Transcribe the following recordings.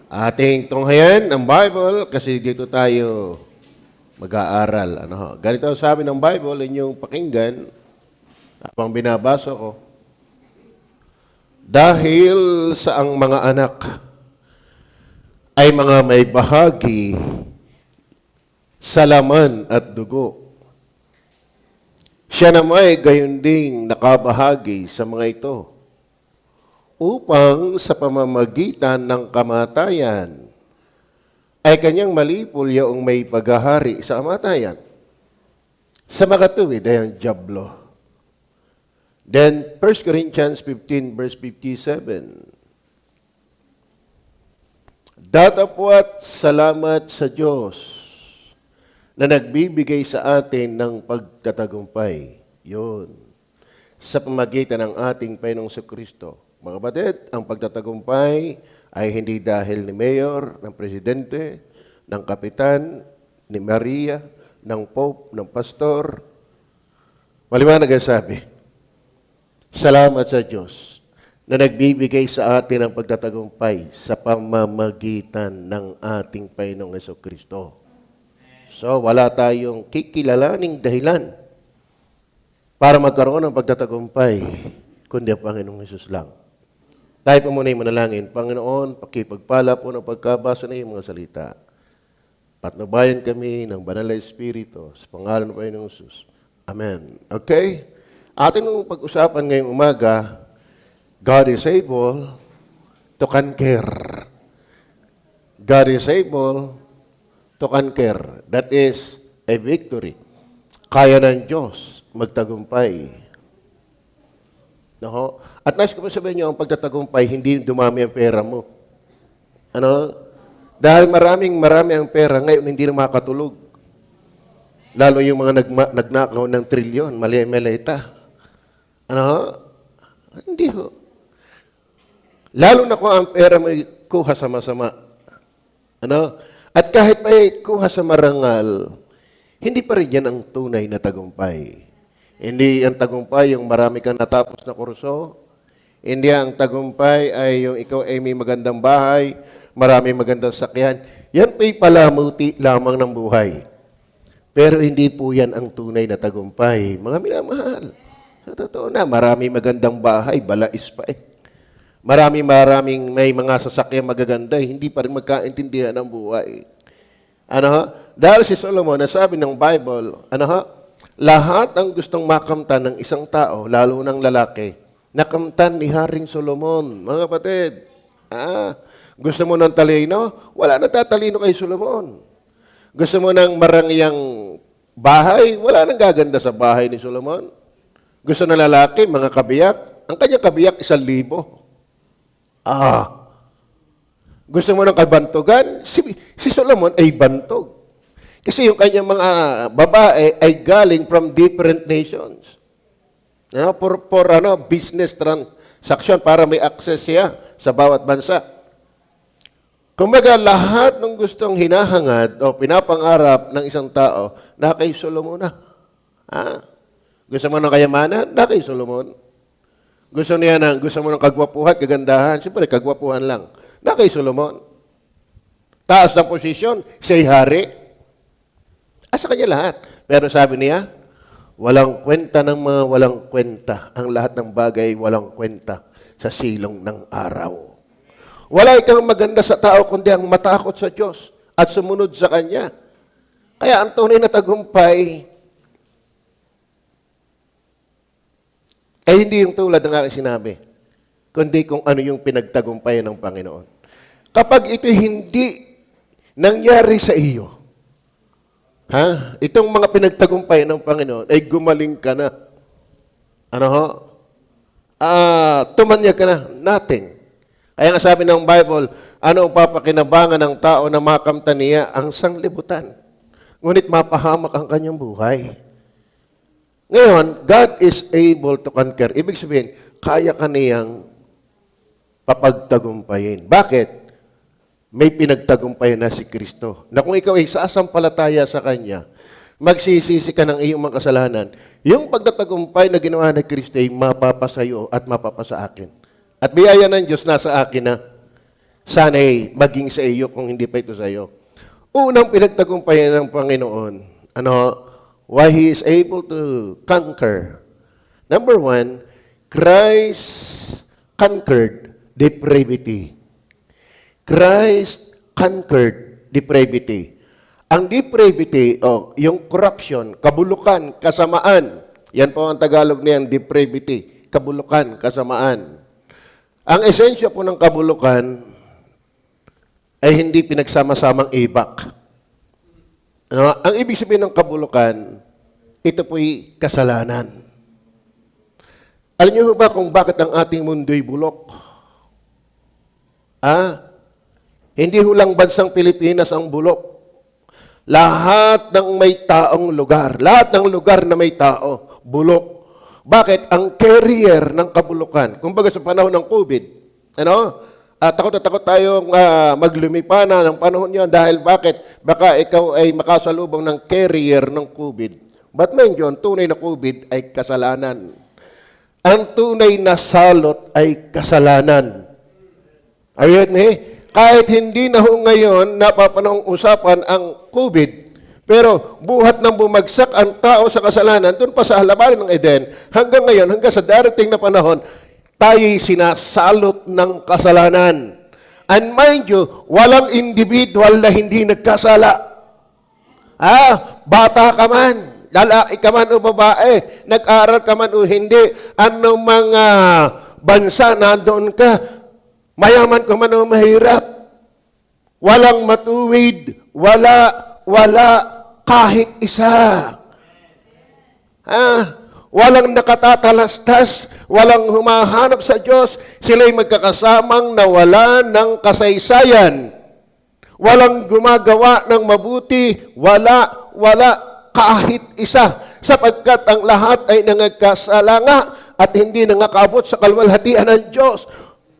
Ating tunghayan ang Bible kasi dito tayo mag-aaral. Ganito ang sabi ng Bible, inyong pakinggan habang binabasa ko. Dahil sa ang mga anak ay mga may bahagi sa laman at dugo, siya naman ay gayon ding nakabahagi sa mga ito, upang sa pamamagitan ng kamatayan ay kanyang malipol yaong may paghahari sa kamatayan. Sa makatuwid ay ang dyablo. Then, 1 Corinthians 15 verse 57. Datapwat salamat sa Diyos na nagbibigay sa atin ng pagtatagumpay. Yun. Sa pamamagitan ng ating Panginoong Kristo. Mga kapatid, ang pagtatagumpay ay hindi dahil ni Mayor, ng Presidente, ng Kapitan, ni Maria, ng Pope, ng Pastor. Maliwanag ang sabi, salamat sa Diyos na nagbibigay sa atin ng pagtatagumpay sa pamamagitan ng ating Panginoong Kristo. So, wala tayong kikilalaning dahilan para magkaroon ng pagtatagumpay, kundi ang Panginoong Hesus lang. Tayo po muna yung manalangin. Panginoon, pakipagpala po ng pagkabasa na yung mga salita. Patnubayan kami ng Banal na Espiritu sa pangalan ng Panginoong Hesus. Amen. Okay? Atin mong pag-usapan ngayong umaga, God is able to conquer. God is able to conquer. That is a victory. Kaya ng Diyos magtagumpay. No? At nais ko po sabihin niyo, ang pagtatagumpay, hindi dumami ang pera mo. Dahil marami ang pera, ngayon hindi na makatulog. Lalo yung mga nagnakaw ng trilyon, mali-malita. Hindi ho. Lalo na kung ang pera mo kuha sa masama. At kahit may kuha sa marangal, hindi pa rin yan ang tunay na tagumpay. Hindi ang tagumpay yung marami kang natapos na kurso. Hindi ang tagumpay ay yung ikaw ay may magandang bahay, marami magandang sakyan. Yan pa'y palamuti lamang ng buhay. Pero hindi po yan ang tunay na tagumpay. Mga minamahal, sa totoo na, marami magandang bahay, balais pa eh. Maraming may mga sasakyan magaganda, hindi pa rin magkaintindihan ng buhay. Dahil si Solomon, nasabi ng Bible, lahat ang gustong makamtan ng isang tao, lalo ng lalaki, nakamtan ni Haring Solomon. Mga kapatid, gusto mo ng talino? Wala na tatalino kay Solomon. Gusto mo ng marangyang bahay? Wala nang gaganda sa bahay ni Solomon. Gusto ng lalaki, mga kabiyak? Ang kanyang kabiyak, 1,000. Gusto mo ng kabantugan? Si Solomon ay bantog. Kasi yung kanyang mga babae ay galing from different nations. For business transaction para may access siya sa bawat bansa. Kumbaga, lahat ng gustong hinahangad o pinapangarap ng isang tao, na kay Solomon na. Gusto mo ng kayamanan? Na kay Solomon. Gusto mo ng kagwapuhan, kagandahan? Siyempre, kagwapuhan lang. Na kay Solomon. Taas na posisyon, siya'y hari. Sa kanya lahat. Pero sabi niya, walang kwenta ng mga walang kwenta. Ang lahat ng bagay walang kwenta sa silong ng araw. Wala ikang maganda sa tao kundi ang matakot sa Diyos at sumunod sa Kanya. Kaya ang tunay na tagumpay ay hindi yung tulad ng aking sinabi, kundi kung ano yung pinagtagumpayan ng Panginoon. Kapag ito hindi nangyari sa iyo, itong mga pinagtagumpay ng Panginoon ay gumaling ka na. Tumanyag ka na. Nothing. Kaya nga sabi ng Bible, ano ang papakinabangan ng tao na makamtan niya ang sanglibutan? Ngunit mapahamak ang kanyang buhay. Ngayon, God is able to conquer. Ibig sabihin, kaya ka niyang papagtagumpayin. Bakit? May pinagtagumpayan na si Kristo. Na kung ikaw ay sasampalataya sa Kanya, magsisisi ka ng iyong mga kasalanan, yung pagtatagumpay na ginawa ni Kristo ay mapapasa iyo at mapapasa akin. At biyaya ng Diyos nasa akin na. Sana'y maging sa iyo kung hindi pa ito sa iyo. Unang pinagtagumpayan ng Panginoon, why He is able to conquer. Number one, Christ conquered depravity. Christ conquered depravity. Ang depravity, yung corruption, kabulukan, kasamaan, yan po ang Tagalog niyan, depravity, kabulukan, kasamaan. Ang esensya po ng kabulukan ay hindi pinagsama-samang ibak. Ang ibig sabihin ng kabulukan, ito po'y kasalanan. Alam niyo ba kung bakit ang ating mundo'y bulok? Hindi hulang bansang Pilipinas ang bulok. Lahat ng may taong lugar, lahat ng lugar na may tao, bulok. Bakit? Ang carrier ng kabulukan. Kumbaga sa panahon ng COVID, takot na takot tayong maglumipana ng panahon yun dahil bakit? Baka ikaw ay makasalubong ng carrier ng COVID. But mind yun, tunay na COVID ay kasalanan. Ang tunay na salot ay kasalanan. Are you with me? Kahit hindi na ho ngayon napapanahong usapan ang COVID, pero buhat nang bumagsak ang tao sa kasalanan, doon pa sa halabanan ng Eden, hanggang ngayon, hanggang sa darating na panahon, tayo'y sinasalot ng kasalanan. And mind you, walang individual na hindi nagkasala. Bata ka man, lalaki ka man o babae, nag-aral ka man o hindi, anong mga bansa nandoon ka, mayaman ka man o mahirap, walang matuwid, wala kahit isa. Walang nakatatalastas, walang humahanap sa Diyos, sila'y magkakasamang nawala ng kasaysayan. Walang gumagawa ng mabuti, wala kahit isa, sapagkat ang lahat ay nangagkasala nga at hindi nangakabot sa kaluwalhatian ng Diyos.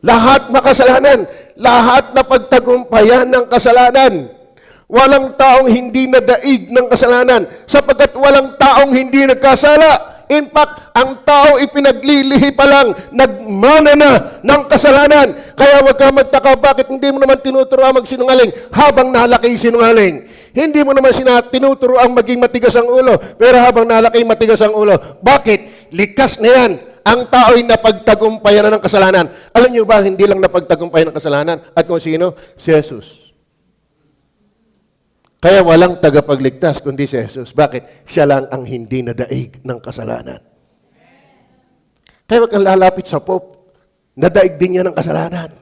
Lahat makasalanan, lahat na pagtagumpayan ng kasalanan. Walang taong hindi nadaig ng kasalanan, sapagkat walang taong hindi nagkasala. In fact, ang tao ipinaglilihi pa lang, nagmana na ng kasalanan. Kaya huwag ka magtaka, bakit hindi mo naman tinuturoan magsinungaling habang nalaki sinungaling? Hindi mo naman tinuturoan maging matigas ang ulo, pero habang nalaki matigas ang ulo. Bakit? Likas na yan. Ang tao'y napagtagumpayan na ng kasalanan. Alam niyo ba, hindi lang napagtagumpayan ng kasalanan? At kung sino? Si Jesus. Kaya walang tagapagligtas kundi si Jesus. Bakit? Siya lang ang hindi nadaig ng kasalanan. Kaya huwag kang lalapit sa Pope, nadaig din niya ng kasalanan.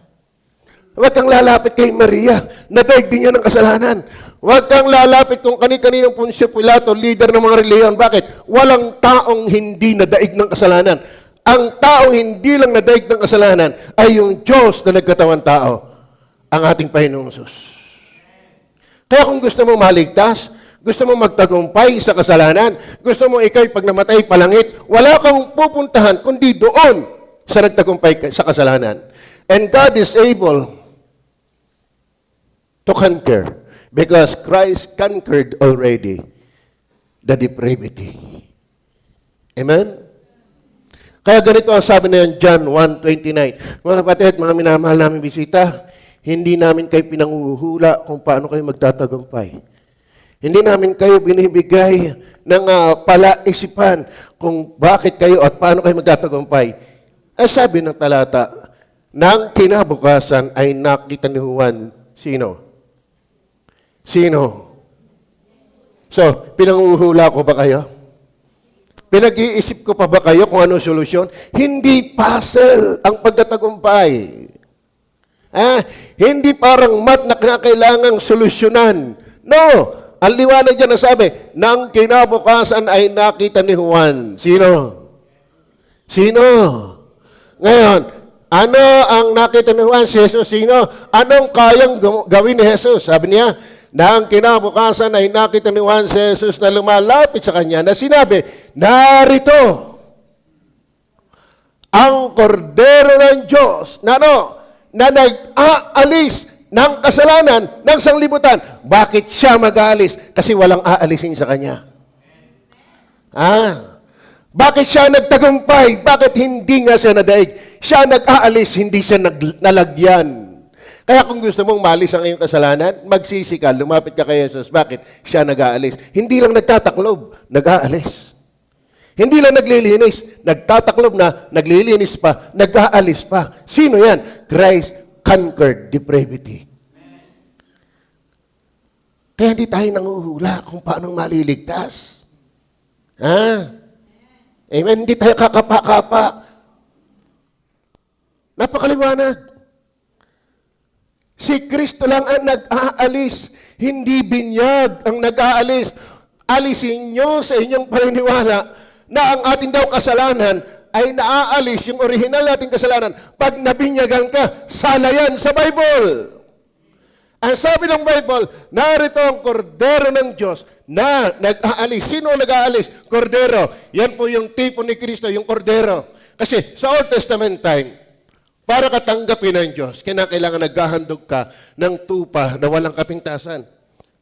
Huwag kang lalapit kay Maria, nadaig din niya ng kasalanan. Huwag kang lalapit kung kani-kaninong Poncio Pilato, leader ng mga reliyon. Bakit? Walang taong hindi nadaig ng kasalanan. Ang taong hindi lang nadaig ng kasalanan ay yung Diyos na nagkatawang tao, ang ating Panginoong Jesus. Kaya kung gusto mo maligtas, gusto mo magtagumpay sa kasalanan, gusto mo ikay pag namatay palangit, wala kang pupuntahan kundi doon sa nagtagumpay sa kasalanan. And God is able to conquer because Christ conquered already the depravity. Amen? Kaya ganito ang sabi na yan, John 1:29. Mga kapatid, mga minamahal namin bisita, hindi namin kayo pinanguhula kung paano kayo magtatagumpay. Hindi namin kayo binibigay ng palaisipan kung bakit kayo at paano kayo magtatagumpay. Sabi ng talata, nang kinabukasan ay nakita ni Juan, sino? So, pinanguhula ko ba kayo? Pinag-iisip ko pa ba kayo kung anong solusyon? Hindi puzzle ang pagtatagumpay. Hindi parang mat na kailangang solusyonan. No! Ang liwanag dyan na sabi, nang kinabukasan ay nakita ni Juan. Sino? Ngayon, ano ang nakita ni Juan? Si Jesus, sino? Anong kayang gawin ni Jesus? Sabi niya, nang kinabukasan ay nakita ni Juan si Jesus na lumalapit sa kanya na sinabi, narito ang kordero ng Diyos na nag-aalis ng kasalanan ng sanglibutan. Bakit siya mag-aalis? Kasi walang aalisin sa kanya. Bakit siya nagtagumpay? Bakit hindi nga siya nadaig? Siya nag-aalis, hindi siya nalagyan. Kaya kung gusto mong malis ang iyong kasalanan, magsisi ka, lumapit ka kay Jesus. Bakit? Siya nag-aalis. Hindi lang nagtataklob, nag-aalis. Hindi lang naglilinis, nagtataklob na, naglilinis pa, nag-aalis pa. Sino yan? Christ conquered depravity. Kaya hindi tayo nanguhula kung paano maliligtas. Ha? Amen? Hindi tayo kakapa-kapa. Napakaliwanag. Si Kristo lang ang nag-aalis, hindi binyag ang nag-aalis. Alisin nyo sa inyong paniniwala na ang ating daw kasalanan ay naaalis yung original nating kasalanan. Pag nabinyagan ka, sala yan sa Bible. Ang sabi ng Bible, narito ang kordero ng Diyos na nag-aalis. Sino ang nag-aalis? Kordero. Yan po yung tipo ni Kristo, yung kordero. Kasi sa Old Testament time, para katanggapin ng Diyos, kailangan naghahandog ka ng tupa na walang kapintasan.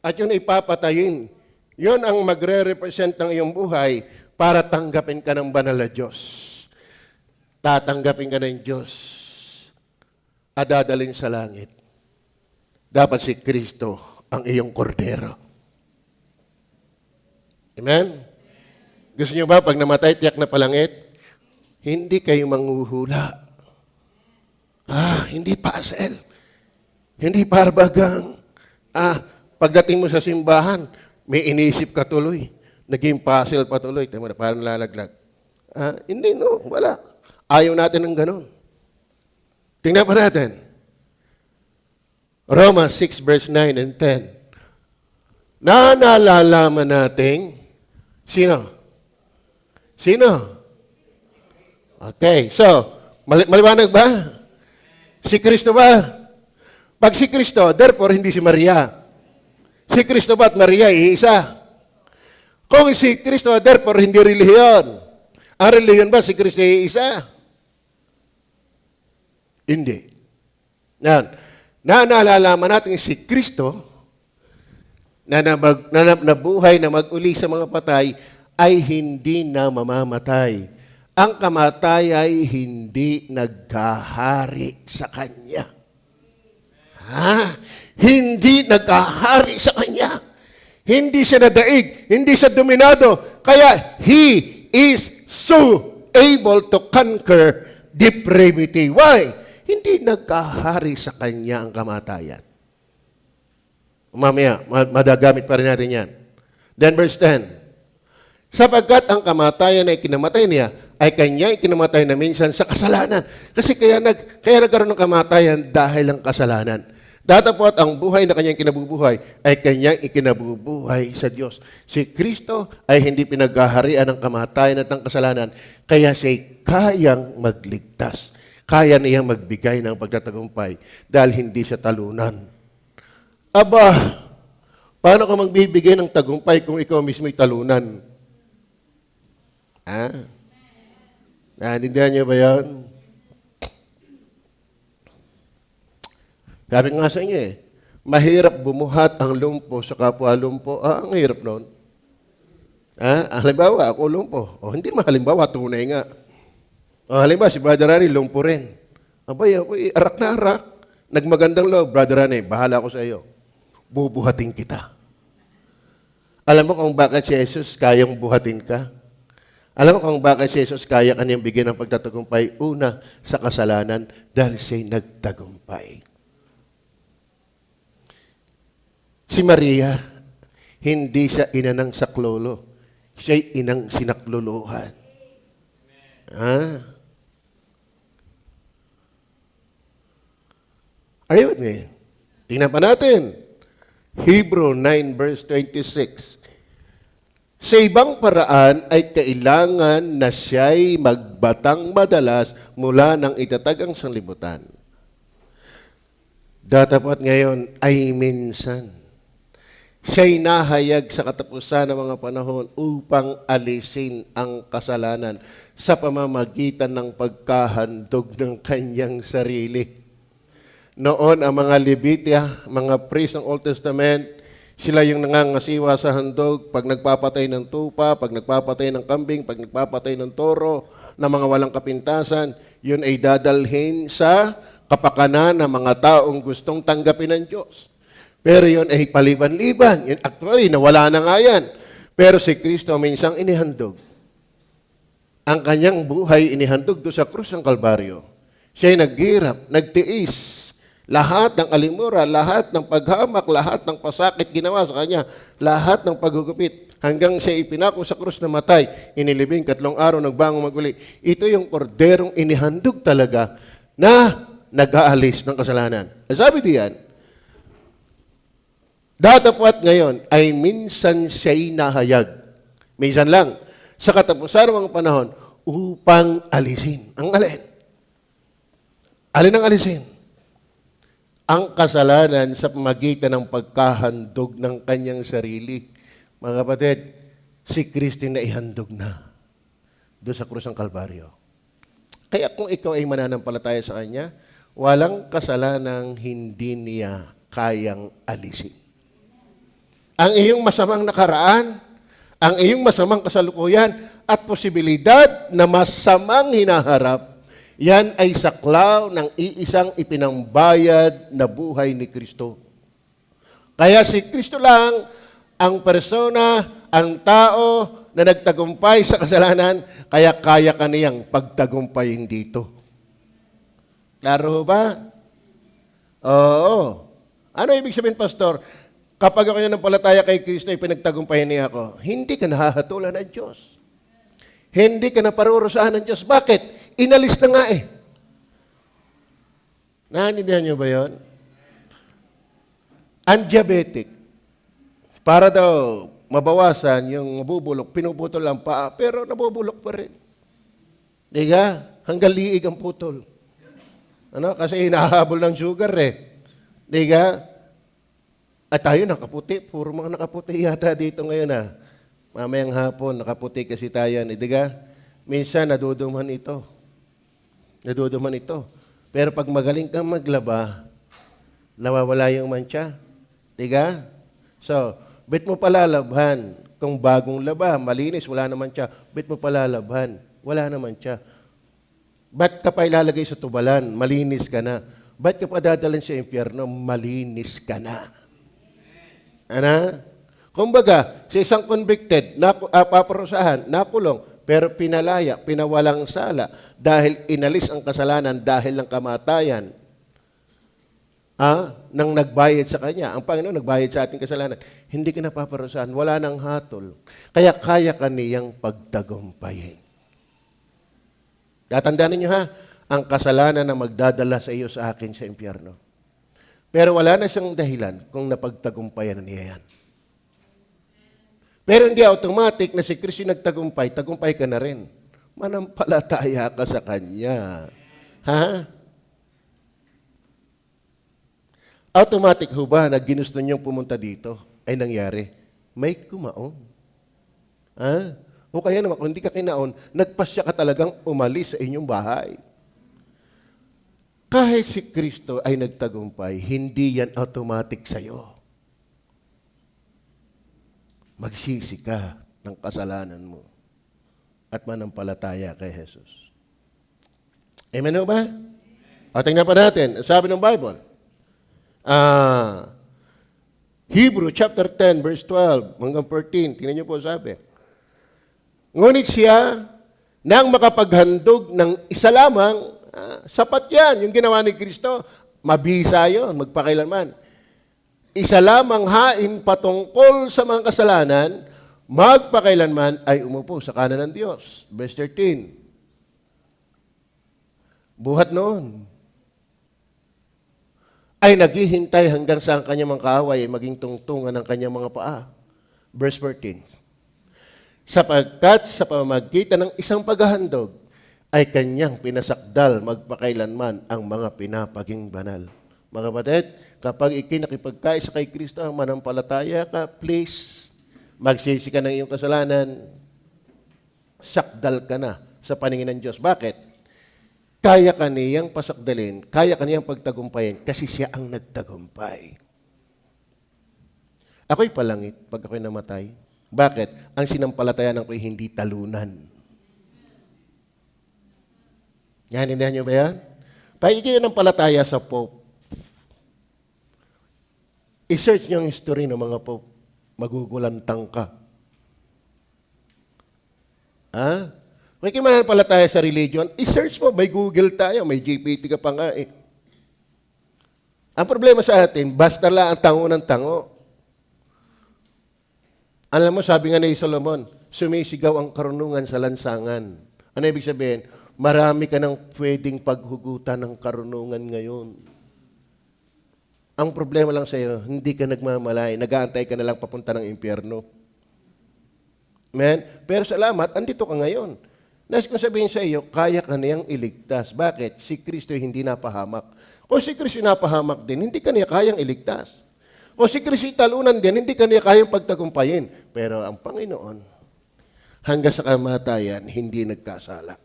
At yun ipapatayin. Yun ang magre-represent ng iyong buhay para tanggapin ka ng banal na Diyos. Tatanggapin ka ng Diyos at dadalhin sa langit. Dapat si Kristo ang iyong kordero. Amen? Gusto niyo ba pag namatay, tiyak na palangit? Hindi kayo manghuhula. Hindi puzzle. Hindi parbagang. Pagdating mo sa simbahan, may inisip ka tuloy. Naging puzzle pa tuloy. Tama na, parang lalaglag. Hindi, no. Wala. Ayaw natin ng ganun. Tingnan pa natin. Romans 6 verse 9 and 10. Nalalaman natin, sino? Okay, so, maliwanag ba? Si Kristo ba? Pag si Kristo, therefore hindi si Maria. Si Kristo ba at Maria, iisa? Kung si Kristo, therefore hindi relihiyon. Ang relihiyon ba si Kristo iisa? Hindi. Yan. Nalalaman natin si Kristo na nabuhay na mag-uli sa mga patay ay hindi na mamamatay. Ang kamatay ay hindi nagkahari sa Kanya. Hindi nagkahari sa Kanya. Hindi siya nadaig. Hindi siya dominado. Kaya, He is so able to conquer depravity. Why? Hindi nagkahari sa Kanya ang kamatayan. Mamaya, madagamit pa rin natin yan. Then verse 10. Sapagkat ang kamatayan na ikinamatay niya ay kanya ikinamatay na minsan sa kasalanan. Kasi kaya nagkaroon ng kamatayan dahil ang kasalanan. Datapot ang buhay na kanyang kinabubuhay ay kanyang ikinabubuhay sa Diyos. Si Kristo ay hindi pinaghaharian ng kamatayan at ng kasalanan, kaya siya'y kayang magligtas. Kaya niyang magbigay ng pagtatagumpay dahil hindi siya talunan. Aba, paano ka magbibigay ng tagumpay kung ikaw mismo'y talunan? Naintindihan niyo ba yan? Sabi nga sa inyo mahirap bumuhat ang lumpo sa kapwa lumpo. Ang hirap nun. Halimbawa, ako lumpo. Hindi halimbawa, tunay nga. Halimbawa, si Brother Rani, lumpo rin. Abay, ako arak na arak. Nagmagandang loob, Brother Rani, bahala ako sa iyo. Bubuhatin kita. Alam mo kung bakit si Jesus kayang buhatin ka? Alam mo kung bakit si Jesus kaya kanyang bigyan ng pagtatagumpay? Una, sa kasalanan, dahil siya'y nagtagumpay. Si Maria, hindi siya ina ng saklolo. Siya'y inang sinakluluhan. Are you with me? Tingnan pa natin. Hebrew 9 verse 26. Sa ibang paraan ay kailangan na siya'y magbatang madalas mula ng itatagang sanlibutan. Datapat ngayon ay minsan. Siya'y nahayag sa katapusan ng mga panahon upang alisin ang kasalanan sa pamamagitan ng pagkahandog ng kanyang sarili. Noon ang mga Levita, mga priest ng Old Testament, sila yung nangangasiwa sa handog pag nagpapatay ng tupa, pag nagpapatay ng kambing, pag nagpapatay ng toro, ng mga walang kapintasan, yun ay dadalhin sa kapakanan ng mga taong gustong tanggapin ng Diyos. Pero yun ay paliban-liban. Yun, actually, nawala na nga yan. Pero si Kristo minsang inihandog. Ang kanyang buhay inihandog doon sa krus ng Kalbaryo. Siya'y naghirap, nagtiis. Lahat ng alimura, lahat ng paghamak, lahat ng pasakit ginawa sa kanya, lahat ng paggugupit, hanggang siya ipinako sa krus na matay, inilibing 3 araw, nagbangon maguli. Ito yung korderong inihandog talaga na nag-aalis ng kasalanan. Sabi diyan, datapwat ngayon ay minsan siya'y nahayag. Minsan lang. Sa katapusan ng mga panahon, upang alisin. Ang alin? Alin ang alisin? Ang kasalanan sa pamagitan ng pagkahandog ng kanyang sarili. Mga kapatid, si Kristo na ihandog na doon sa krus ng Kalbaryo. Kaya kung ikaw ay mananampalataya sa Kanya, walang kasalanang hindi niya kayang alisin. Ang iyong masamang nakaraan, ang iyong masamang kasalukuyan, at posibilidad na masamang hinaharap, yan ay saklaw ng iisang ipinangbayad na buhay ni Kristo. Kaya si Kristo lang ang persona, ang tao na nagtagumpay sa kasalanan, kaya kaya kaniyang pagtagumpayin dito. Klaro ba? Oo. Ano ibig sabihin, Pastor? Kapag ako nanampalataya kay Kristo, ipinagtagumpayan niya ako, hindi ka nahahatulan ng Diyos. Hindi ka naparurusahan ng Diyos. Bakit? Inalis na nga eh. Naintindihan niyo ba yun? Ang diabetic, para daw mabawasan yung mabubulok, pinuputol ang paa, pero nabubulok pa rin. Diga? Hanggang liig ang putol. Ano? Kasi hinahabol ng sugar eh. Diga? At tayo nakaputi, puro mga nakaputi yata dito ngayon ah. Mamayang hapon, nakaputi kasi tayo. Diga? Minsan naduduman ito. Naduduman ito. Pero pag magaling kang maglaba, nawawala yung mancha. Diga? So, bit mo palalabhan. Kung bagong laba, malinis, wala naman siya. Bit mo palalabhan, wala naman siya. Ba't ka pa ilalagay sa tubalan? Malinis ka na. Ba't ka pa dadalhin sa impyerno? Malinis ka na. Ano? Kumbaga, sa isang convicted, paparusahan, nakulong, pero pinalaya, pinawalang sala, dahil inalis ang kasalanan dahil ng kamatayan, nang nagbayad sa Kanya. Ang Panginoon nagbayad sa ating kasalanan. Hindi ka napaparusahan, wala nang hatol. Kaya kaya ka niyang pagtagumpayin. Tatandaan ninyo ha, ang kasalanan na magdadala sa iyo sa akin sa impyerno. Pero wala na siyang dahilan kung napagtagumpayan na niya yan. Pero hindi automatic na si Kristo nagtagumpay, tagumpay ka na rin. Manampalataya ka sa Kanya. Ha? Automatic ho ba na ginusto niyong pumunta dito ay nangyari? May kumaon. Ha? O kaya naman, kung hindi ka kinaon, nagpasya ka talagang umalis sa inyong bahay. Kahit si Kristo ay nagtagumpay, hindi yan automatic sa'yo. Magsisi ka ng kasalanan mo at manampalataya kay Jesus. Amen o ba? O, tingnan pa natin. Sabi ng Bible, Hebrew chapter 10, verse 12 hanggang 14. Tingnan niyo po sabi. Ngunit siya, nang makapaghandog ng isa lamang, sapat yan. Yung ginawa ni Kristo, mabisa yun, magpakailanman. Isa lamang hain patungkol sa mga kasalanan, magpakailanman ay umupo sa kanan ng Diyos. Verse 13. Buhat noon, ay naghihintay hanggang sa ang kanyang mga kaaway ay maging tungtungan ng kanyang mga paa. Verse 14. Sapagkat sa pamamagitan ng isang paghahandog, ay kanyang pinasakdal magpakailanman ang mga pinapaging banal. Mga kapatid, kapag ikinakipagkaisa kay Kristo, manampalataya ka, please, magsisi ka ng iyong kasalanan, sakdal ka na sa paningin ng Diyos. Bakit? Kaya ka niyang pasakdalin, kaya ka niyang pagtagumpayin, kasi siya ang nagtagumpay. Ako'y palangit pag ako'y namatay. Bakit? Ang sinampalatayanan ko'y hindi talunan. Yan, hindi niyo ba yan? Paikinampalataya sa Pope. I-search niyo ang history ng mga Pope. Magugulantang ka. Ha? May kinanampalataya sa religion, i-search mo, may Google tayo, may GPT ka pa nga eh. Ang problema sa atin, basta lang ang tango ng tango. Alam mo, sabi nga ni Solomon, sumisigaw ang karunungan sa lansangan. Ano ibig sabihin? Marami ka nang pwedeng paghugutan ng karunungan ngayon. Ang problema lang sa iyo, hindi ka nagmamalay, nag-aantay ka na lang papunta ng impyerno. Amen? Pero salamat, andito ka ngayon. Nais kong sabihin sa iyo, kaya ka niyang iligtas. Bakit? Si Kristo hindi napahamak. Kung si Kristo napahamak din, hindi ka niya kayang iligtas. Kung si Kristo talunan din, hindi ka niya kayang pagtagumpayin. Pero ang Panginoon, hanggang sa kamatayan, hindi nagkasala.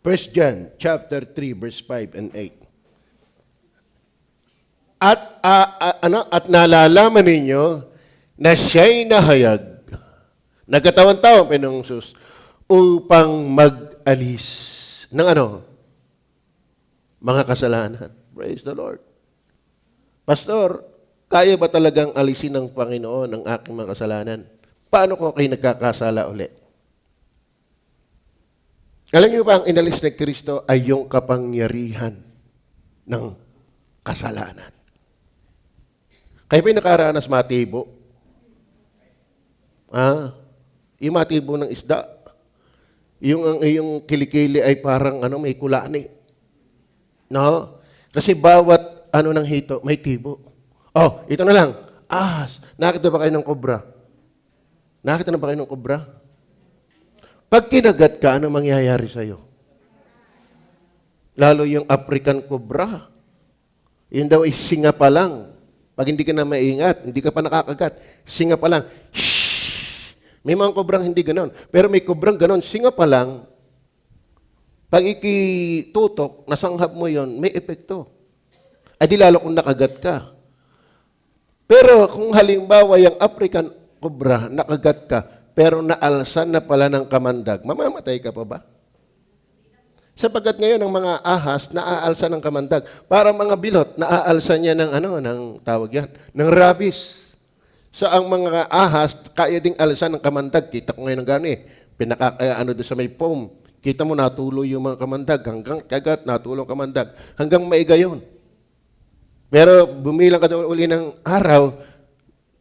1 John chapter 3 verse 5 and 8. At nalalaman ninyo na siya'y nahayag, nagkatawan-tao ang Panginoong Hesus, upang mag-alis ng mga kasalanan. Praise the Lord. Pastor, kaya ba talagang alisin ng Panginoon ang aking mga kasalanan? Paano kung kayo nagkakasala ulit? Alam niyo ba, ang inalis ni Kristo ay yung kapangyarihan ng kasalanan. Kayo ba yung nakaranas matibo? Yung matibo ng isda. Yung kilikili ay parang may kulani. No? Kasi bawat ng hito, may tibo. Oh, ito na lang. Ahas. Nakita ba kayo ng kobra? Nakita na ba kayo ng kobra? Pag kinagat ka, ano mangyayari sa'yo? Lalo yung African cobra. Yun daw ay singa pa lang. Pag hindi ka na maingat, hindi ka pa nakakagat, singa pa lang. Shhh! May mga kobrang hindi ganon. Pero may kobrang ganon, singa pa lang, pag ikitutok, nasanghap mo yon, may epekto. Ay di lalo kung nakagat ka. Pero kung halimbawa yung African cobra, nakagat ka, pero naalsan na pala ng kamandag, mamamatay ka pa ba? Sapagkat ngayon ang mga ahas naaalsa ng kamandag. Para mga bilot, naaalsa niya ng ng tawag yan, ng rabies. So ang mga ahas, kaya ding alsan ng kamandag. Kita ko ngayon ng gano'n doon sa may foam. Kita mo natuloy yung mga kamandag. Hanggang kagat, natulong kamandag. Hanggang maiga yun. Pero bumilang ka daw uli ng araw,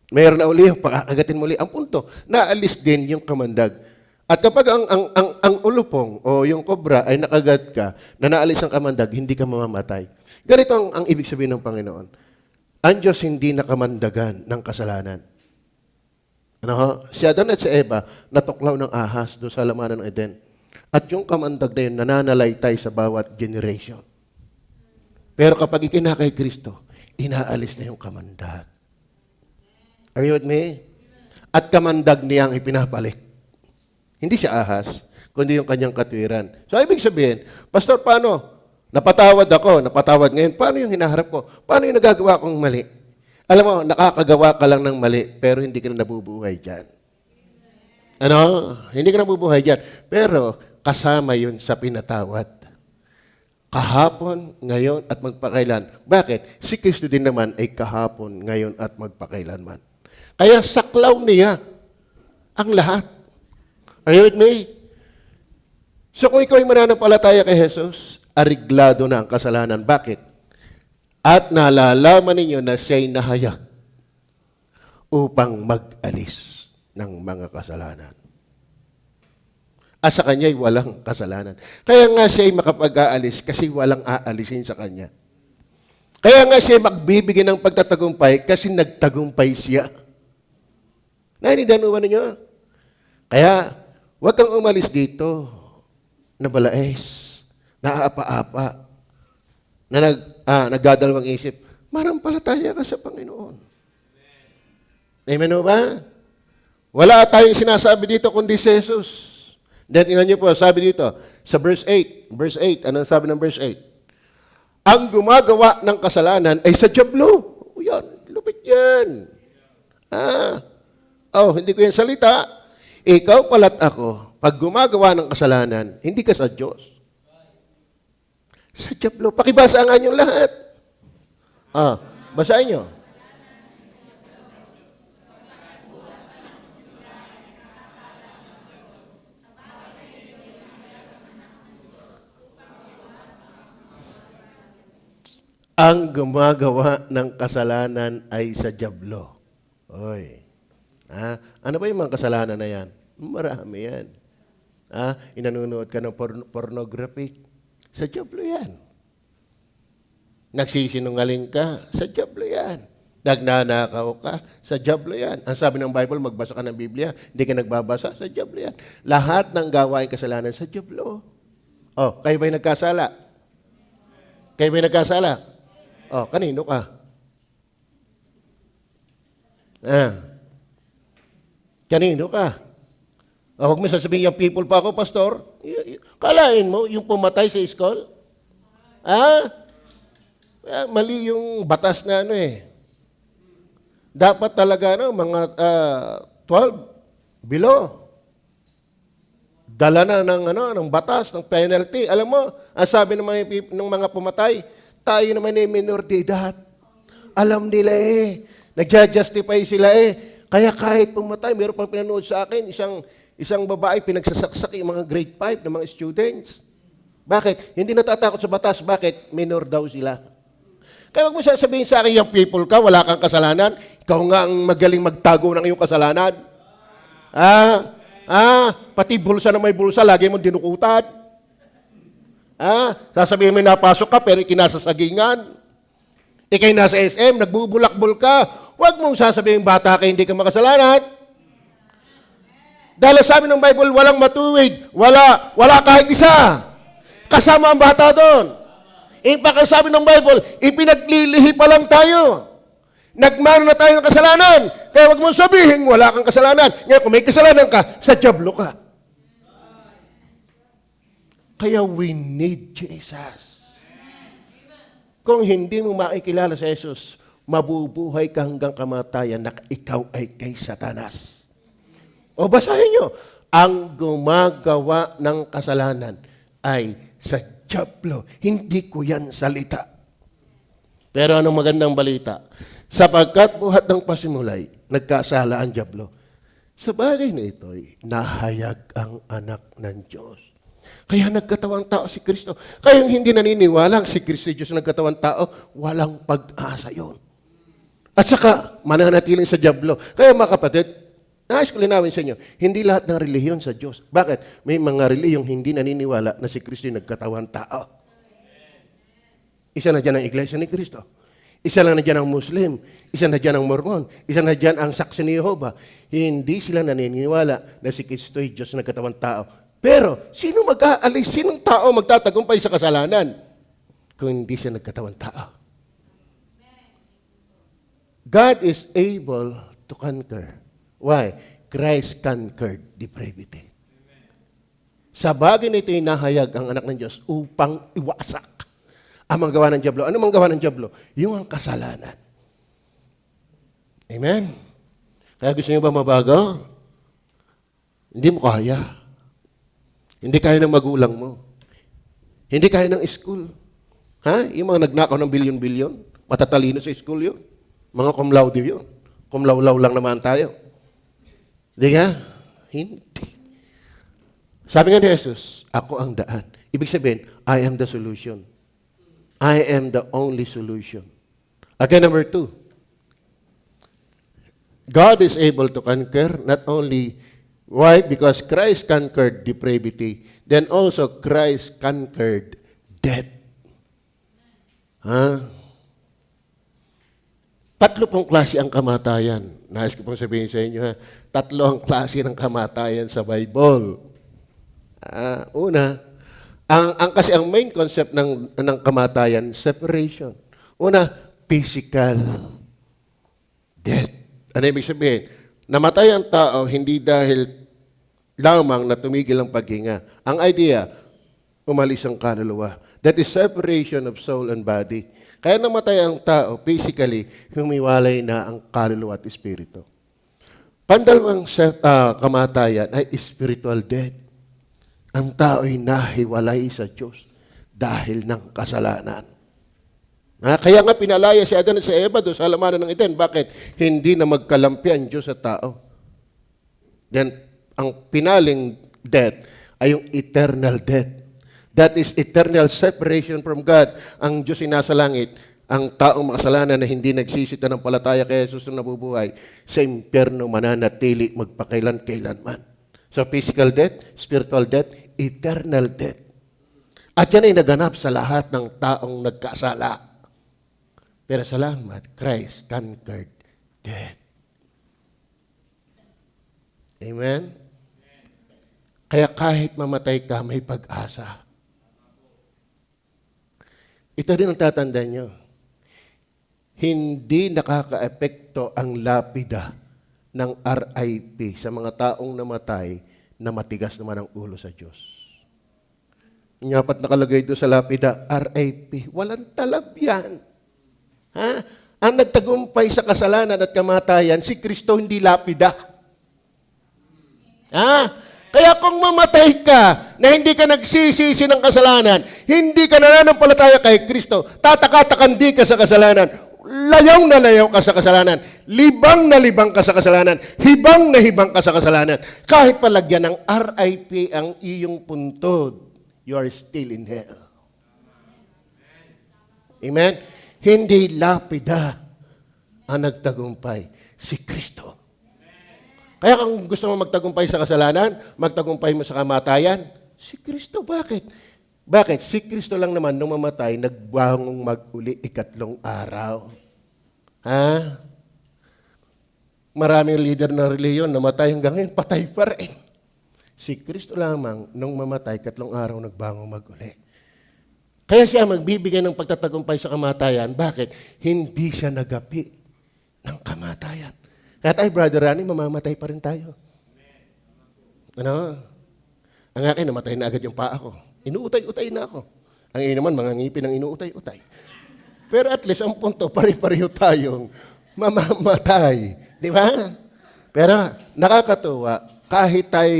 mayroon na uli, pakakagatin mo uli. Ang punto, naalis din yung kamandag. At kapag ang ulupong o yung kobra ay nakagat ka, na naalis ang kamandag, hindi ka mamamatay. Ganito ang ibig sabihin ng Panginoon. Ang Diyos hindi nakamandagan ng kasalanan. Si Adan at si Eva, natuklaw ng ahas doon sa halaman ng Eden. At yung kamandag na yun, nananalaytay sa bawat generation. Pero kapag ikinakay Kristo, inaalis na yung kamandag. Are you with me? At kamandag niyang ipinapalit. Hindi siya ahas, kundi yung kanyang katwiran. So, ibig sabihin, Pastor, paano? Napatawad ngayon. Paano yung hinaharap ko? Paano yung nagagawa kong mali? Alam mo, nakakagawa ka lang ng mali, pero hindi ka na nabubuhay dyan. Hindi ka nabubuhay dyan. Pero, kasama yun sa pinatawad. Kahapon, ngayon, at magpakailan. Bakit? Si Kristo din naman ay kahapon, ngayon, at magpakailanman. Kaya saklaw niya ang lahat. Are you with me? So kung ikaw ay mananampalataya kay Jesus, ariglado na ang kasalanan. Bakit? At nalalaman ninyo na siya'y nahayag upang mag-alis ng mga kasalanan. Sa kanya'y walang kasalanan. Kaya nga siya'y makapag-aalis kasi walang aalisin sa kanya. Kaya nga siya'y magbibigay ng pagtatagumpay kasi nagtagumpay siya. Naintindihan mo ba ninyo? Kaya, huwag kang umalis dito na balaes, naaapa-apa, na nagdadalawang isip. Manampalataya ka sa Panginoon. Amen o ba? Wala tayong sinasabi dito kundi si Jesus. Then, tingnan niyo po, sabi dito, sa verse 8. Verse 8, anong sabi ng verse 8? Ang gumagawa ng kasalanan ay sa dyablo. Yan, lupit yan. Hindi ko yan salita. Ikaw pala't ako, pag gumagawa ng kasalanan, hindi ka sa Diyos. Sa Diablo. Pakibasa nga nyo lahat. Basahin nyo. Ang gumagawa ng kasalanan ay sa Diablo. Oy. Ano ba yung mga kasalanan na yan? Marami yan. Inanunood ka ng pornography. Sa Diablo yan. Nagsisinungaling ka. Sa Diablo yan. Nagnanakaw ka. Sa Diablo yan. Ang sabi ng Bible, magbasa ka ng Biblia. Hindi ka nagbabasa. Sa Diablo yan. Lahat ng gawain kasalanan sa Diablo. Kayo ba'y nagkasala? Kayo ba'y nagkasala? Kanino ka? Kanino ka? Huwag mo sasabihin yung people pa ako, pastor. Kalain mo, yung pumatay sa school? Mali yung batas na Dapat talaga, mga 12 below. Dala na ng batas, ng penalty. Alam mo, ang sabi ng mga pumatay, tayo naman minor de edad. Alam nila nagja-justify sila Kaya kahit pumatay, meron pang pinanood sa akin, isang babae pinagsasaksak yung mga grade 5 ng mga students. Bakit? Hindi natatakot sa batas. Bakit? Minor daw sila. Kaya wag mo sasabihin sa akin, yung people ka, wala kang kasalanan. Ikaw nga ang magaling magtago ng iyong kasalanan. Pati bulsa na may bulsa, lagi mong dinukutan. Sasabihin mo napasok ka, pero ikinasasagingan. Ikay nasa SM, nagbubulakbol ka. Huwag mong sasabihin bata ka, hindi ka makasalanan. Dahil sabi ng Bible, walang matuwid. Wala kahit isa. Kasama ang bata doon. In fact, sabi ng Bible, ipinaglilihi pa lang tayo. Nagmano na tayo ng kasalanan. Kaya huwag mong sabihin, wala kang kasalanan. Ngayon, kung may kasalanan ka, sa Diablo ka. Kaya we need Jesus. Kung hindi mo makikilala sa Jesus, mabubuhay ka hanggang kamatayan na ikaw ay kay Satanas. Basahin nyo. Ang gumagawa ng kasalanan ay sa Diablo. Hindi ko yan salita. Pero anong magandang balita? Sapagkat buhat ng pasimulay, nagkasala ang Diablo. Sa bagay na ito'y nahayag ang anak ng Diyos. Kaya nagkatawang tao si Kristo. Kaya hindi naniniwala si Kristo Diyos na nagkatawang tao, walang pag-asa yun. At saka, mananatiling sa Diablo. Kaya mga kapatid, nais ko linawin sa inyo, hindi lahat ng relihiyon sa Diyos. Bakit? May mga relihiyong hindi naniniwala na si Kristo yung nagkatawang tao. Isa na dyan ang Iglesia ni Kristo. Isa lang na dyan ang Muslim. Isa na dyan ang Mormon. Isa na dyan ang Saksi ni Jehovah. Hindi sila naniniwala na si Kristo ay Diyos na nagkatawang tao. Pero, sino mag-aalis? Sinong tao magtatagumpay sa kasalanan? Kung hindi siya nagkatawang tao. God is able to conquer. Why? Christ conquered depravity. Sa bagay na ito, nahayag ang anak ng Diyos upang iwasak ang mga gawa ng Diablo. Ano mga gawa ng Diablo? Yung ang kasalanan. Amen? Kaya gusto niyo ba mabago? Hindi mo kaya. Hindi kaya ng magulang mo. Hindi kaya ng school. Yung mga nagnakaw ng bilyon-bilyon, matatalino sa school yun. Mga cum laude yun. Cum laulaw lang naman tayo. Hindi ka? Hindi. Sabi nga ni Jesus, ako ang daan. Ibig sabihin, I am the solution. I am the only solution. Again, number 2. God is able to conquer not only. Why? Because Christ conquered depravity. Then also, Christ conquered death. Tatlo pong klase ang kamatayan. Nais ko pong sabihin sa inyo, tatlo ang klase ng kamatayan sa Bible. Una, kasi ang main concept ng kamatayan, separation. Una, physical death. Ano ibig sabihin? Namatay ang tao hindi dahil lamang na tumigil ang paghinga. Ang idea, umalis ang kaluluwa. That is separation of soul and body. Kaya namatay ang tao, physically, humiwalay na ang kaluluwa at espiritu. Pandalawang kamatayan ay spiritual death. ang tao'y nahiwalay sa Diyos dahil ng kasalanan. Kaya nga pinalaya si Adan at si Eva doon sa halamanan ng Eden. Bakit? Hindi na magkalampi ang Diyos sa tao. Then, ang pinaling death ay yung eternal death. That is eternal separation from God. Ang Diyos ay nasa langit. Ang taong makasalanan na hindi nagsisita ng palataya kay Jesus na nabubuhay, sa impyerno mananatili magpakailan-kailanman. So physical death, spiritual death, eternal death. At yan ay naganap sa lahat ng taong nagkasala. Pero salamat, Christ conquered death. Amen? Kaya kahit mamatay ka, may pag-asa. Ito din ang tatandaan nyo. Hindi nakaka-epekto ang lapida ng RIP sa mga taong namatay na matigas naman ang ulo sa Diyos. Ngapat nakalagay doon sa lapida, RIP. Walang talab yan. Ha? Ang nagtagumpay sa kasalanan at kamatayan, si Kristo hindi lapida. Ha? Kaya kung mamatay ka na hindi ka nagsisisi ng kasalanan, hindi ka nananampalataya kay Kristo, tataka-takandi ka sa kasalanan, layaw na layaw ka sa kasalanan, libang na libang ka sa kasalanan, hibang na hibang ka sa kasalanan. Kahit palagyan ng RIP ang iyong puntod, you are still in hell. Amen? Hindi lapida ang nagtagumpay, si Kristo. Kaya kung gusto mo magtagumpay sa kasalanan, magtagumpay mo sa kamatayan, si Kristo. Bakit? Bakit? Si Kristo lang naman nung mamatay, nagbangong mag-uli ikatlong araw. Ha? Maraming leader ng reliyon, namatay hanggang ngayon, patay pa rin. Si Kristo lamang nung mamatay, ikatlong araw, nagbangong mag-uli. Kaya siya magbibigay ng pagtatagumpay sa kamatayan. Bakit? Hindi siya nagapi ng kamatayan. Kaya tayo, Brother Rani, mamamatay pa rin tayo. Ano? Ang akin, namatay na agad yung paa ko. Inuutay-utay na ako. Ang iyo naman, mga ngipin ang inuutay-utay. Pero at least, ang punto, pare-pareho tayong mamamatay. Di ba? Pero nakakatuwa, kahit tayo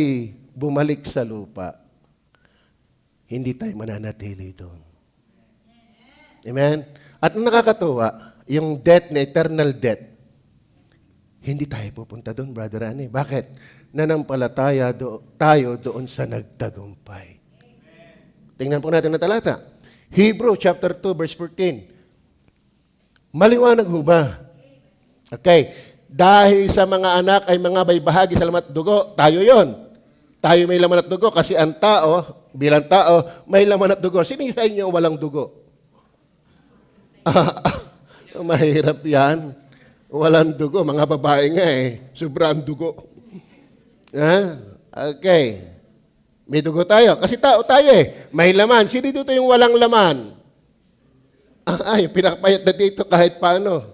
bumalik sa lupa, hindi tayo mananatili doon. Amen? At nakakatuwa, yung death na eternal death, hindi tayo pupunta doon, Brother Rani. Bakit? Nanampalataya tayo doon sa nagtagumpay. Tingnan po natin na talata. Hebrew chapter 2 verse 14. Maliwanag ho ba? Okay. Dahil sa mga anak ay mga may bahagi sa laman at dugo, tayo yon. Tayo may laman at dugo kasi ang tao, bilang tao, may laman at dugo. Sino sa inyo walang dugo? Mahirap yan. Walang dugo. Mga babae nga eh. Sobrang dugo. Ha? Okay. May dugo tayo. Kasi tao tayo eh. May laman. Sino dito yung walang laman? Ay, pinakapayat na dito kahit paano.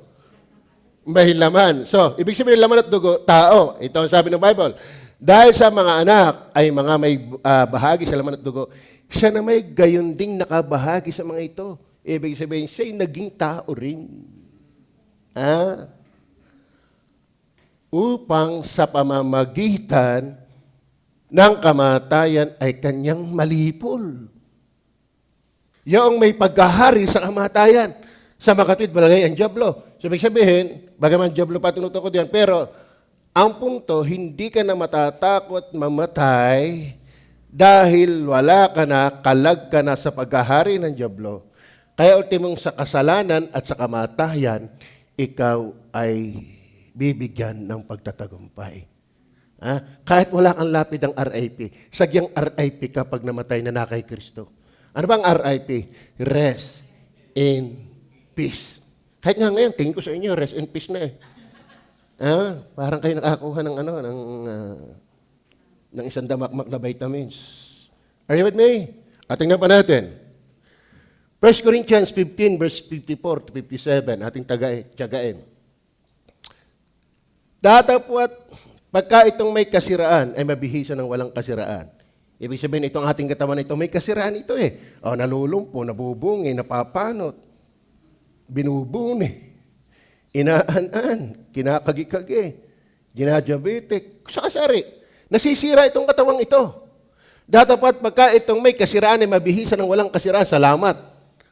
May laman. So, ibig sabihin laman at dugo, tao. Ito ang sabi ng Bible. Dahil sa mga anak ay mga may bahagi sa laman at dugo, siya na may gayon ding nakabahagi sa mga ito. Ibig sabihin, siya'y naging tao rin. Upang sa pamamagitan ng kamatayan ay kanyang malipol. Yung may pagkahari sa kamatayan. Sa makatwid, balagay ang diablo. So, ibig sabihin, bagaman diablo pa tinutukod yan, pero ang punto, hindi ka na matatakot mamatay dahil wala ka na, kalag ka na sa pagkahari ng diablo. Kaya ultimong sa kasalanan at sa kamatayan, ikaw ay bibigyan ng pagtatagumpay. Kahit wala kang lapid ng RIP, sagyang RIP kapag namatay na kay Kristo. Ano bang RIP? Rest in peace. Kahit nga ngayon, tingin ko sa inyo, rest in peace na eh. Parang kayo nakakuha ng ng isang damakmak na vitamins. Are you with me? At tingnan pa natin. 1 Corinthians 15 verse 54 to 57, ating tiyagain. Datapwat, pagka itong may kasiraan, ay mabihisa ng walang kasiraan. Ibig sabihin, itong ating katawan ito, may kasiraan ito eh. Nalulumpo, nabubungi, napapanot, binubuni, inaan-an, kinakagi-kagi, ginadiabetic, sa kasari. Nasisira itong katawang ito. Datapat pagka itong may kasiraan ay mabihisan ng walang kasiraan, salamat.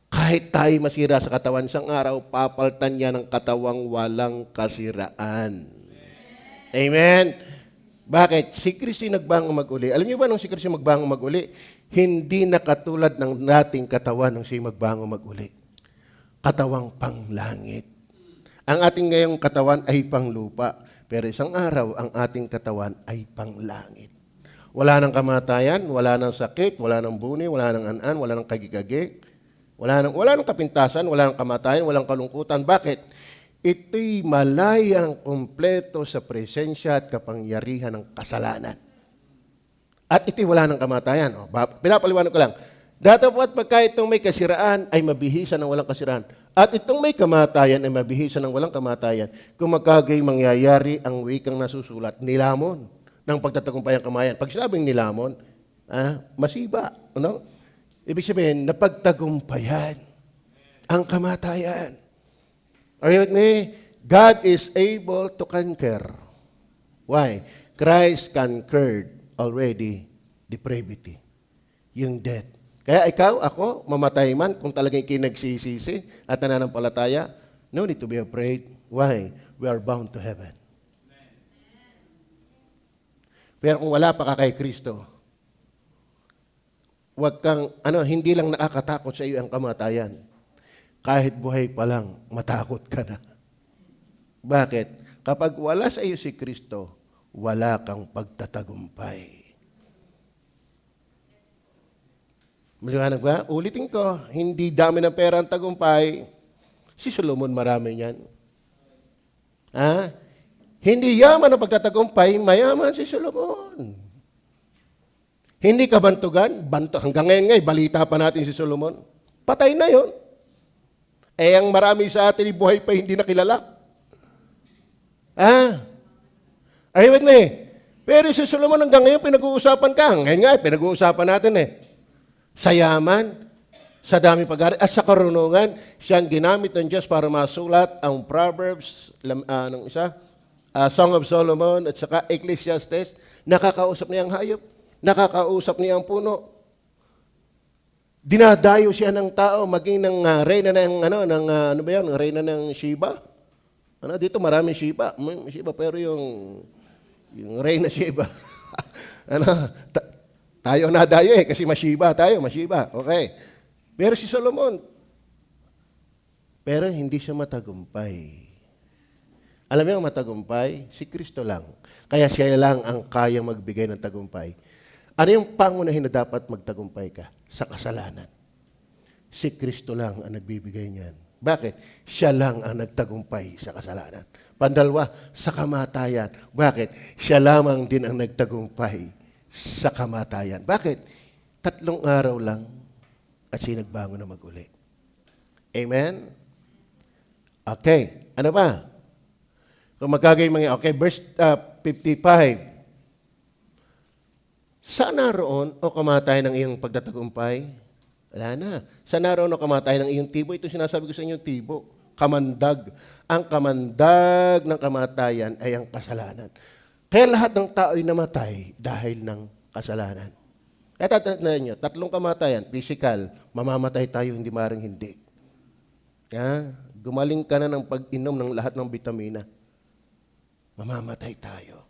Kahit tayo masira sa katawan, isang araw, papaltan niya ng katawang walang kasiraan. Amen? Bakit? Si Kristo yung nagbangon mag-uli. Alam niyo ba nung si Kristo magbangon mag-uli, hindi na katulad ng dating katawan nung siya magbangon mag-uli. Katawang panglangit. Ang ating ngayong katawan ay panglupa. Pero isang araw, ang ating katawan ay panglangit. Wala nang kamatayan, wala nang sakit, wala nang buni, wala nang anan, wala nang kagigagi, wala nang kapintasan, wala nang kamatayan, walang kalungkutan. Bakit? Ito'y malayang kumpleto sa presensya at kapangyarihan ng kasalanan. At ito'y wala nang kamatayan. Pinapaliwanag ko lang. Datapat pagka itong may kasiraan ay mabihisan ng walang kasiraan. At itong may kamatayan ay mabihisan ng walang kamatayan. Kung magkagay mangyayari ang wikang nasusulat, nilamon ng pagtatagumpay ang kamayan. Pag sinabing nilamon, masiba. Ano? Ibig sabihin, napagtagumpayan ang kamatayan. Are you with me? God is able to conquer. Why? Christ conquered already depravity, yung death. Kaya ikaw, ako, mamatay man, kung talagang kinagsisisi at nananampalataya, no need to be afraid. Why? We are bound to heaven. Pero kung wala pa ka kay Kristo, wag kang, hindi lang nakakatakot sa iyo ang kamatayan. Kahit buhay pa lang, matakot ka na. Bakit? Kapag wala sa iyo si Kristo, wala kang pagtatagumpay. Maliwanag ba? Ulitin ko, hindi dami ng pera ang tagumpay. Si Solomon marami niyan. Hindi yaman ang pagtatagumpay, mayaman si Solomon. Hindi kabantugan, hanggang ngayon balita pa natin si Solomon. Patay na yon. Ang marami sa atin, buhay pa hindi nakilala. Are you with me? Pero si Solomon hanggang ngayon pinag-uusapan ka. Ngayon nga, pinag-uusapan natin Sa yaman, sa dami pag-aaral, at sa karunungan, siyang ginamit ng Diyos para masulat ang Proverbs, Song of Solomon, at saka Ecclesiastes. Nakakausap niya ang hayop. Nakakausap niya ang puno. Dinadayo siya ng tao, maging ng reyna ng, reyna ng Sheba. Dito maraming Sheba. Sheba, pero yung reyna Sheba. Tayo nadayo kasi mashiba tayo, mashiba. Okay. Pero si Solomon, pero hindi siya matagumpay. Alam niyo ang matagumpay? Si Kristo lang. Kaya siya lang ang kaya magbigay ng tagumpay. Ano yung pangunahin na dapat magtagumpay ka? Sa kasalanan. Si Kristo lang ang nagbibigay niyan. Bakit? Siya lang ang nagtagumpay sa kasalanan. Pandalwa, sa kamatayan. Bakit? Siya lamang din ang nagtagumpay sa kamatayan. Bakit? 3 araw lang at siya nagbangon na mag-uli. Amen? Okay. Ano ba? Kung magkagay verse 55. Saan naroon o kamatayan ng iyong pagtatagumpay? Wala na. Saan naroon o kamatayan ng iyong tibo? Ito sinasabi ko sa inyo, tibo. Kamandag. Ang kamandag ng kamatayan ay ang kasalanan. Kaya lahat ng tao ay namatay dahil ng kasalanan. Kaya tatandaan nyo, 3 kamatayan, physical, mamamatay tayo, hindi maring hindi. Gumaling ka na ng pag-inom ng lahat ng bitamina. Mamamatay tayo.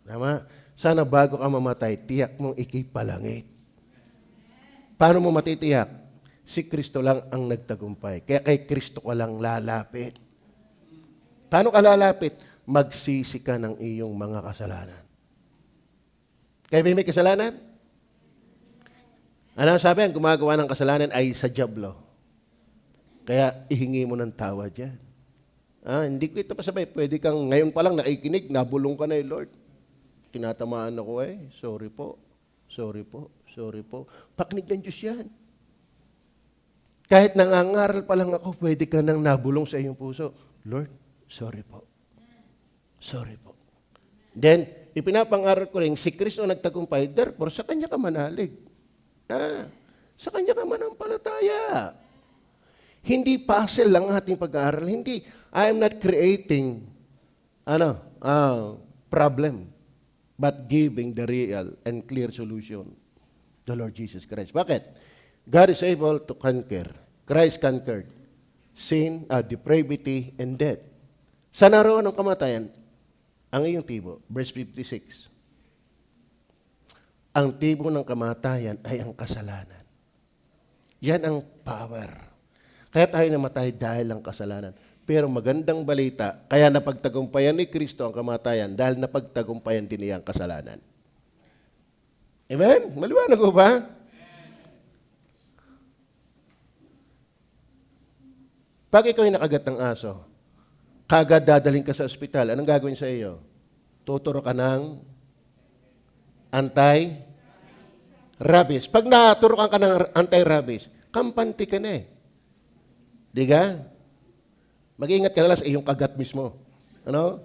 Tama? Sana bago ka mamatay, tiyak mong ikipalangit. Paano mo matitiyak? Si Kristo lang ang nagtagumpay. Kaya kay Kristo ka lang lalapit. Paano ka lalapit? Magsisi ka ng iyong mga kasalanan. Kaya may kasalanan? Ano sabi? Ang gumagawa ng kasalanan ay sa diablo. Kaya ihingi mo ng tawad yan. Hindi ko ito pasabay. Pwede kang ngayon pa lang nakikinig, nabulong ka na Lord. Tinatamaan ako Sorry po. Sorry po. Sorry po. Pakinig ng Diyos yan. Kahit nangangaral pa lang ako, pwede ka nang nabulong sa iyong puso. Lord, sorry po. Sorry po. Then, ipinapangaral ko rin, si Kristo nagtagumpay, therefore, sa Kanya ka manalig. Sa Kanya ka manampalataya. Hindi puzzle lang ating pag-aaral. Hindi, I am not creating problem. but giving the real and clear solution, the Lord Jesus Christ. Bakit? God is able to conquer. Christ conquered sin, depravity, and death. Sa naroon ng kamatayan, ang iyong tibo, verse 56. Ang tibo ng kamatayan ay ang kasalanan. Yan ang power. Kaya tayo namatay dahil ang kasalanan. Pero magandang balita, kaya napagtagumpayan ni Kristo ang kamatayan dahil napagtagumpayan din niya ang kasalanan. Amen? Maliwanag ko ba? Pag ikaw ay nakagat ng aso, kagad dadaling ka sa ospital, anong gagawin sa iyo? Tuturo ka ng anti-rabies. Pag naturokan ka ng anti-rabies, kampante ka na eh. Di ka? Mag-iingat ka na lang sa iyong kagat mismo. Ano?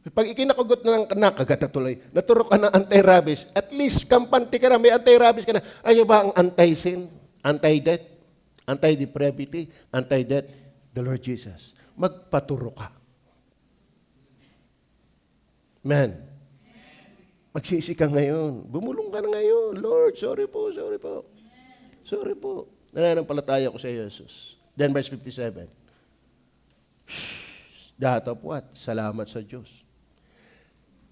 Pag ikinakugot na ng nakagat na tuloy, naturo ka ng anti-rabies, at least kampante ka na, may anti-rabies ka na. Ayaw ba ang anti-sin, anti-death, anti-depravity, anti-death? The Lord Jesus. Magpaturo ka. Man. Magsisi ka ngayon. Bumulong ka na ngayon. Lord, sorry po. Sorry po. Nananampalataya ko sa Jesus. Then verse 57. That of what? Salamat sa Diyos.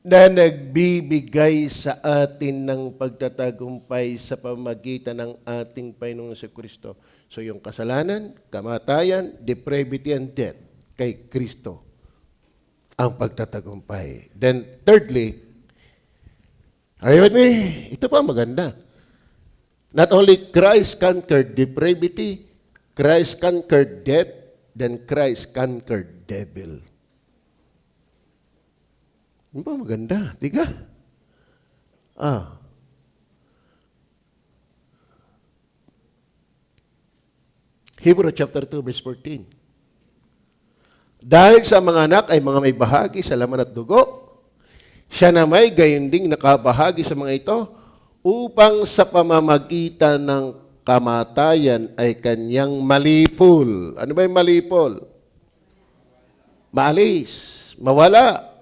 Na nagbibigay sa atin ng pagtatagumpay sa pamagitan ng ating Panginoong Kristo. So yung kasalanan, kamatayan, depravity, and death kay Kristo ang pagtatagumpay. Then thirdly, are you with me? Ito pa maganda. Not only Christ conquered depravity, Christ conquered death, then Christ conquered devil. Ano ba maganda? Diga? Hebrew chapter 2, verse 14. Dahil sa mga anak ay mga may bahagi sa laman at dugo, siya na may gayon ding nakabahagi sa mga ito, upang sa pamamagitan ng kamatayan ay kanyang malipol. Ano ba yung malipol? Maalis, mawala.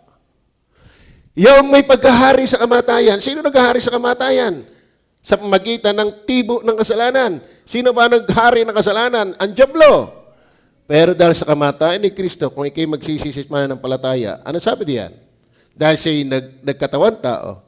Yung may pagkahari sa kamatayan. Sino naghahari sa kamatayan? Sa pamagitan ng tibo ng kasalanan. Sino ba naghari ng kasalanan? Ang dyablo. Pero dahil sa kamatayan ni Kristo, kung ikay magsisisi ng palataya, ano sabi diyan? Dahil siya'y nagkatawan tao,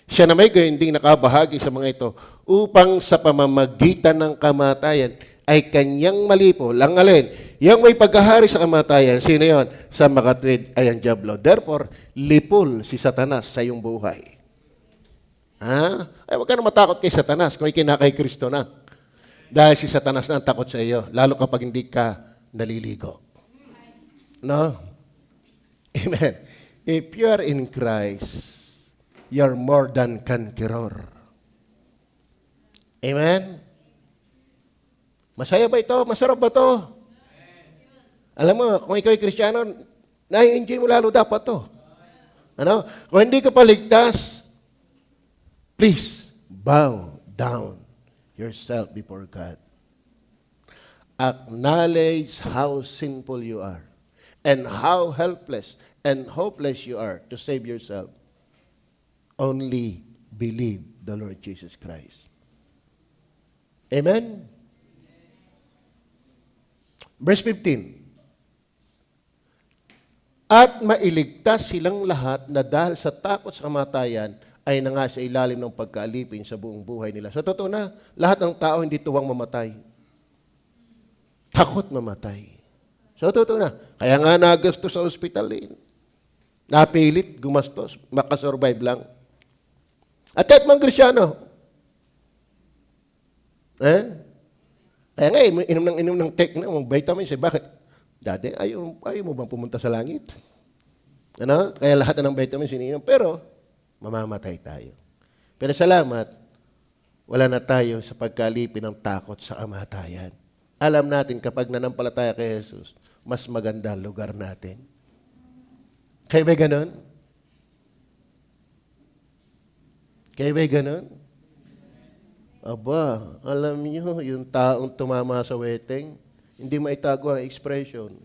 siya na may gayon ding nakabahagi sa mga ito, upang sa pamamagitan ng kamatayan ay kanyang malipol. Ang alin? Yung may pagkahari sa kamatayan, sino yon? Sa makatwid ay ang dyablo. Therefore, lipol si Satanas sa iyong buhay. Ay, huwag ka na matakot kay Satanas kung ikinakay Kristo na. Dahil si Satanas na ang takot sa iyo, lalo kapag hindi ka naliligo. No? Amen. If you are in Christ, you're more than conqueror. Amen? Masaya ba ito? Masarap ba ito? Alam mo, kung ikaw ay Kristiyano, nai-enjoy mo lalo dapat to. Ano? Kung hindi ka paligtas, please, bow down yourself before God. Acknowledge how sinful you are and how helpless and hopeless you are to save yourself. Only believe the Lord Jesus Christ. Amen? Verse 15. At mailigtas silang lahat na dahil sa takot sa kamatayan ay nangasa ilalim ng pagkaalipin sa buong buhay nila. Sa totoo na, lahat ng tao hindi tuwang mamatay. Takot mamatay. So, totoo na. Kaya nga nagasto sa ospital din. Napilit, gumastos, makasurvive lang. At kahit mga Kristyano, kaya nga, inom ng vitamins. Bakit? Dati, ayaw mo bang pumunta sa langit? Ano? Kaya lahat ng vitamins iniinom. Pero, mamamatay tayo. Pero salamat, wala na tayo sa pagkalipin ng takot sa kamatayan. Alam natin kapag nanampalataya kay Jesus, mas maganda lugar natin. Kaya ba ganun? Kaya ba ganun? Aba, alam niyo, yung taong tumama sa wedding, hindi maitago ang expression.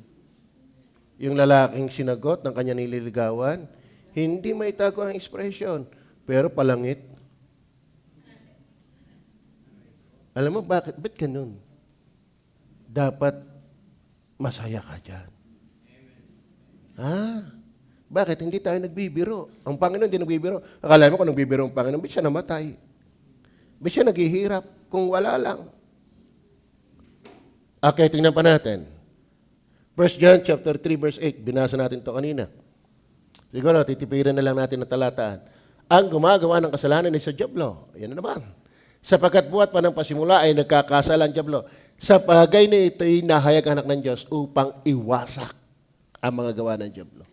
Yung lalaking sinagot ng kanya nililigawan, hindi maitago ang expression. pero palangit. Alam mo bakit? Ba't ganun? Dapat masaya ka dyan. Bakit? Hindi tayo nagbibiro. Ang Panginoon hindi nagbibiro. Akala mo kung nagbibiro ang Panginoon, ba't siya namatay? Ba't siya naghihirap kung wala lang? Okay, tingnan pa natin. 1 John chapter 3 verse 8. Binasa natin to kanina. Siguro, titipirin na lang natin ang talataan. Ang gumagawa ng kasalanan ay sa dyablo. Ayan na naman. Sapagkat buhat pa ng pasimula ay nagkakasala ang dyablo. Sa bagay na ito'y nahayag anak ng Diyos upang iwasak ang mga gawa ng dyablo.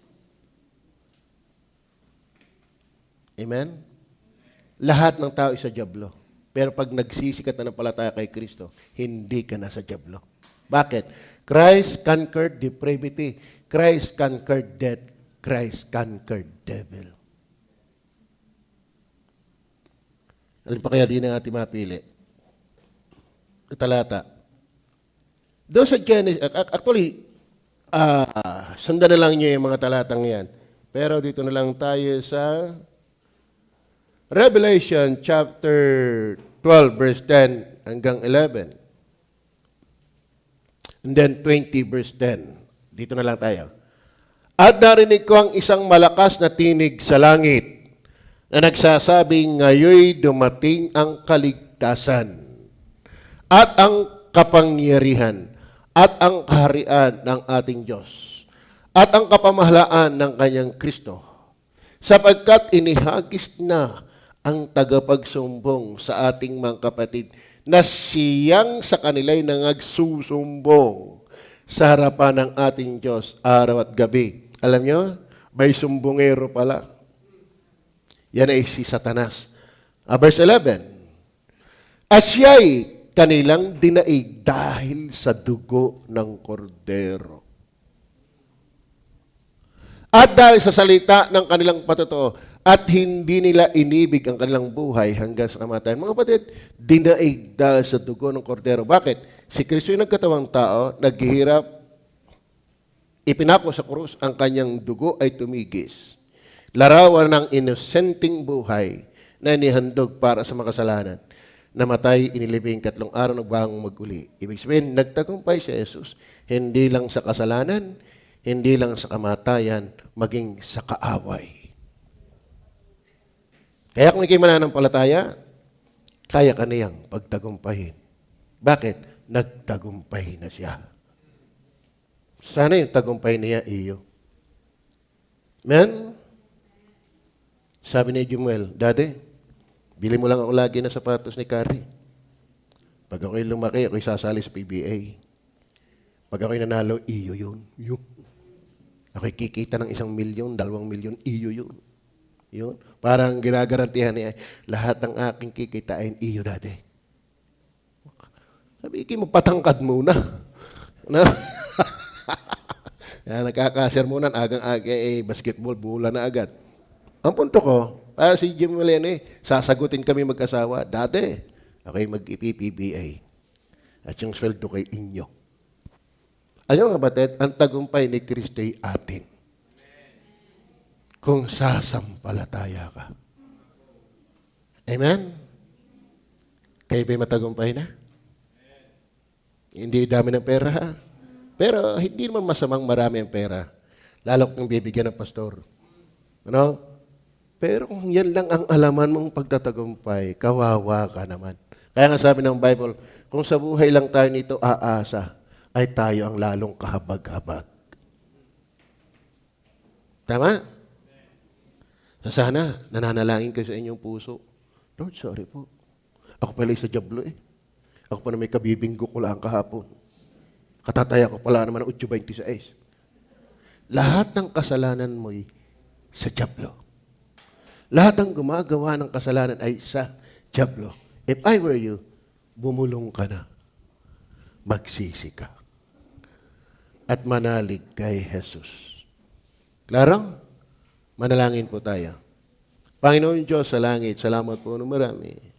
Amen? Lahat ng tao ay sa dyablo. Pero pag nagsisikat na ng palataya kay Kristo, hindi ka na sa dyablo. Bakit? Christ conquered depravity. Christ conquered death. Christ conquered devil. Alin pa kaya din ang ating mapili? Talata. Doon sa Genesis, actually, sundan na lang nyo yung mga talatang yan. Pero dito na lang tayo sa Revelation chapter 12 verse 10 hanggang 11. And then 20 verse 10. Dito na lang tayo. At narinig ko ang isang malakas na tinig sa langit na nagsasabing, ngayoy dumating ang kaligtasan at ang kapangyarihan at ang kaharian ng ating Diyos at ang kapamahalaan ng kanyang Kristo, sapagkat inihagis na ang tagapagsumbong sa ating mga kapatid na siyang sa kanila'y nangagsusumbong sa harapan ng ating Diyos araw at gabi. Alam nyo, may sumbongero pala. Yan ay si Satanas. Verse 11. At siya'y kanilang dinaig dahil sa dugo ng kordero. At dahil sa salita ng kanilang patotoo, at hindi nila inibig ang kanilang buhay hanggang sa kamatayan. Mga kapatid, dinaig dahil sa dugo ng kordero. Bakit? Si Kristo yung nagkatawang tao, naghihirap, ipinako sa krus, ang kanyang dugo ay tumigis. Larawan ng inosenteng buhay na inihandog para sa makasalanan. Namatay, inilibing 3 araw, nagbahang maguli. Ibig sabihin, nagtagumpay si Jesus, hindi lang sa kasalanan, hindi lang sa kamatayan, maging sa kaaway. Kaya kung ikay mananampalataya, kaya ka niyang pagtagumpahin. Bakit? Nagtagumpay na siya. Sana yung tagumpay niya iyo. Amen? Sabi ni Jumuel, Daddy, bili mo lang ako lagi ng sapatos ni Carrie. Pag ako'y lumaki, ako'y sasali sa PBA. Pag ako'y nanalo, iyo yun. Ako'y kikita ng 1 milyon, 2 milyon, iyo yun. Yun. Parang ginagarantihan niya, lahat ng aking kikitain, iyo, Daddy. Sabi, mo patangkad muna. No? Nagkakasir muna, agang-aga, basketball, bola na agad. Ang punto ko, si Jim Malene, sasagutin kami mag-asawa, Dati, ako'y mag-PBA. At yung sweldo kay inyo. Ano nga batid? Ang tagumpay ni Kristo ay atin. Kung sasampalataya ka. Amen? Kayo ba'y matagumpay na? Hindi dami ng pera, ha? Pero hindi naman masamang marami ang pera. Lalo kung bibigyan ng pastor. Ano? Pero kung yan lang ang alaman mong pagtatagumpay, kawawa ka naman. Kaya nga sabi ng Bible, kung sa buhay lang tayo nito aasa, ay tayo ang lalong kahabag-habag. Tama? Sana, nananalangin kayo sa inyong puso. Lord, sorry po. Ako pala sa dyablo eh. Ako pa na may kabibinggo ko lang kahapon. Katataya ko pala naman ng 8:26. Lahat ng kasalanan mo'y sa dyablo. Lahat ng gumagawa ng kasalanan ay sa dyablo. If I were you, bumulong ka na. Magsisi ka. At manalig kay Jesus. Klaro? Manalangin po tayo. Panginoon Diyos sa langit, salamat po ng marami.